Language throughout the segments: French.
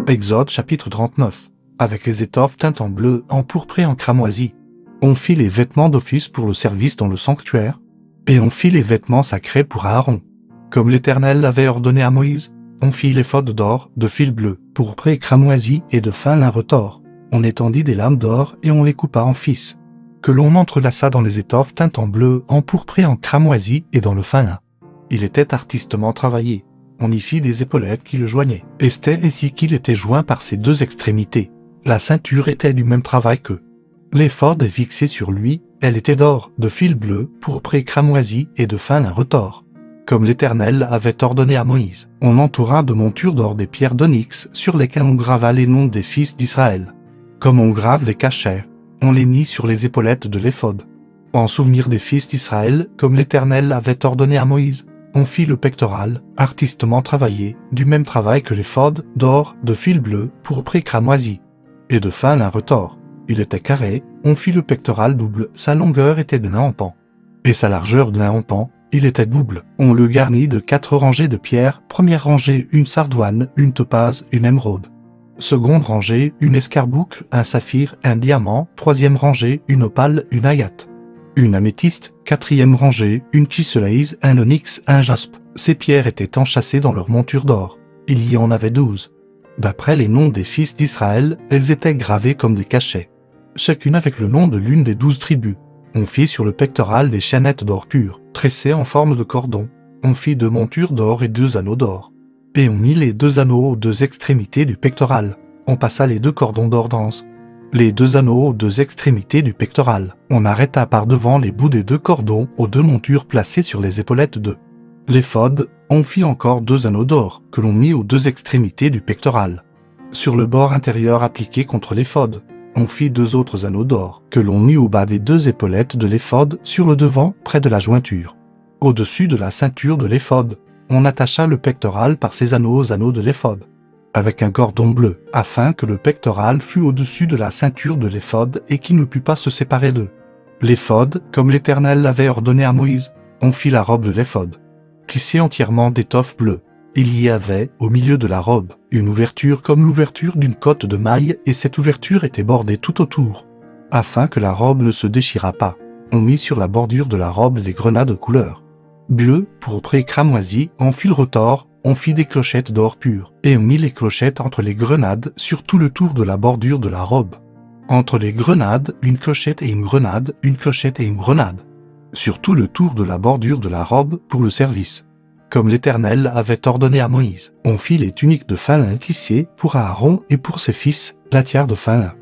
Exode chapitre 39. Avec les étoffes teintes en bleu, en pourpre et en cramoisi. On fit les vêtements d'office pour le service dans le sanctuaire, et on fit les vêtements sacrés pour Aaron. Comme l'Éternel l'avait ordonné à Moïse, on fit l'éphod d'or, de fil bleu, pourpre et cramoisi et de fin lin retors. On étendit des lames d'or et on les coupa en fils, que l'on entrelaça dans les étoffes teintes en bleu, en pourpre et en cramoisi et dans le fin lin. Il était artistement travaillé. On y fit des épaulettes qui le joignaient. Et c'était ainsi qu'il était joint par ses deux extrémités. La ceinture était du même travail qu'eux. L'éphod est fixé sur lui, elle était d'or, de fil bleu, pourpre et cramoisi et de fin lin retors. Comme l'Éternel avait ordonné à Moïse, on entoura de montures d'or des pierres d'onyx sur lesquelles on grava les noms des fils d'Israël. Comme on grave les cachets, on les mit sur les épaulettes de l'éphod. En souvenir des fils d'Israël, comme l'Éternel avait ordonné à Moïse, on fit le pectoral, artistement travaillé, du même travail que l'éphod, d'or, de fil bleu, pourpre et cramoisi, et de fin lin retors. Il était carré, on fit le pectoral double, sa longueur était de lin en pan, et sa largeur de lin en pan, il était double. On le garnit de 4 rangées de pierres, première rangée une sardoine, une topaze, une émeraude. Seconde rangée, une escarboucle, un saphir, un diamant, troisième rangée, une opale, une agate. Une améthyste, quatrième rangée, une chrysolite, un onyx, un jaspe. Ces pierres étaient enchâssées dans leur monture d'or. Il y en avait 12. D'après les noms des fils d'Israël, elles étaient gravées comme des cachets, chacune avec le nom de l'une des 12 tribus. On fit sur le pectoral des chaînettes d'or pur, tressées en forme de cordon. On fit 2 montures d'or et 2 anneaux d'or. Et on mit les 2 anneaux aux 2 extrémités du pectoral. On passa les 2 cordons d'or dans les 2 anneaux aux 2 extrémités du pectoral. On arrêta par devant les bouts des 2 cordons aux 2 montures placées sur les épaulettes de l'éphod. On fit encore 2 anneaux d'or, que l'on mit aux 2 extrémités du pectoral. Sur le bord intérieur appliqué contre l'éphod, on fit 2 autres anneaux d'or, que l'on mit au bas des 2 épaulettes de l'éphod, sur le devant, près de la jointure. Au-dessus de la ceinture de l'éphod, on attacha le pectoral par ces anneaux aux anneaux de l'éphod, avec un cordon bleu, afin que le pectoral fût au-dessus de la ceinture de l'éphod et qu'il ne pût pas se séparer d'eux. L'éphod, comme l'Éternel l'avait ordonné à Moïse, on fit la robe de l'éphod, tissée entièrement d'étoffe bleue. Il y avait, au milieu de la robe, une ouverture comme l'ouverture d'une cotte de maille, et cette ouverture était bordée tout autour. Afin que la robe ne se déchirât pas, on mit sur la bordure de la robe des grenades de couleur bleu, pourpre et cramoisi, en fil retors. On fit des clochettes d'or pur, et on mit les clochettes entre les grenades sur tout le tour de la bordure de la robe. Entre les grenades, une clochette et une grenade, une clochette et une grenade. Sur tout le tour de la bordure de la robe pour le service. Comme l'Éternel avait ordonné à Moïse, on fit les tuniques de fin lin tissées pour Aaron et pour ses fils, la tiare de fin lin.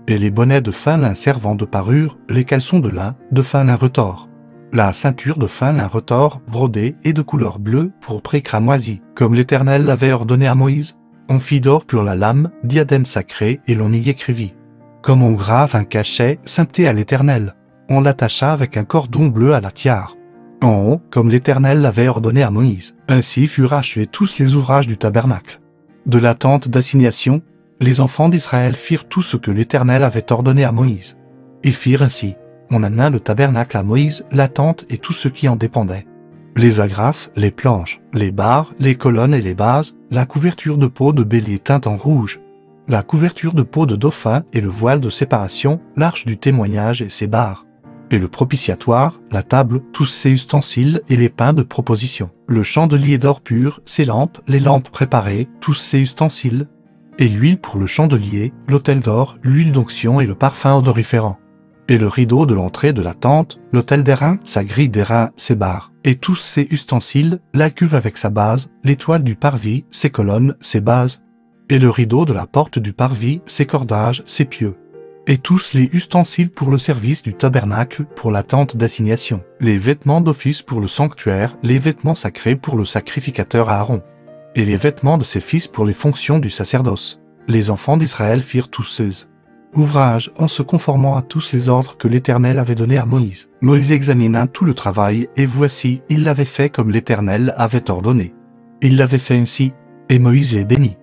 Et les bonnets de fin lin servant de parure, les caleçons de fin lin retors. La ceinture de fin lin retors, brodée et de couleur bleue, pourpre et cramoisi. Comme l'Éternel l'avait ordonné à Moïse, on fit d'or pur la lame, diadème sacré, et l'on y écrivit. Comme on grave un cachet, sainteté à l'Éternel, on l'attacha avec un cordon bleu à la tiare. En haut, comme l'Éternel l'avait ordonné à Moïse. Ainsi furent achevés tous les ouvrages du tabernacle. De la tente d'assignation, les enfants d'Israël firent tout ce que l'Éternel avait ordonné à Moïse. Ils firent ainsi. On amena le tabernacle à Moïse, la tente et tout ce qui en dépendait. Les agrafes, les planches, les barres, les colonnes et les bases, la couverture de peau de bélier teinte en rouge, la couverture de peau de dauphin et le voile de séparation, l'arche du témoignage et ses barres, et le propitiatoire, la table, tous ses ustensiles et les pains de proposition, le chandelier d'or pur, ses lampes, les lampes préparées, tous ses ustensiles, et l'huile pour le chandelier, l'autel d'or, l'huile d'onction et le parfum odoriférant. Et le rideau de l'entrée de la tente, l'autel d'airain, sa grille d'airain, ses barres, et tous ses ustensiles, la cuve avec sa base, l'étoile du parvis, ses colonnes, ses bases, et le rideau de la porte du parvis, ses cordages, ses pieux, et tous les ustensiles pour le service du tabernacle, pour la tente d'assignation, les vêtements d'office pour le sanctuaire, les vêtements sacrés pour le sacrificateur Aaron, et les vêtements de ses fils pour les fonctions du sacerdoce. Les enfants d'Israël firent tous ces ouvrages en se conformant à tous les ordres que l'Éternel avait donnés à Moïse. Moïse examina tout le travail, et voici, il l'avait fait comme l'Éternel avait ordonné. Il l'avait fait ainsi, et Moïse les bénit.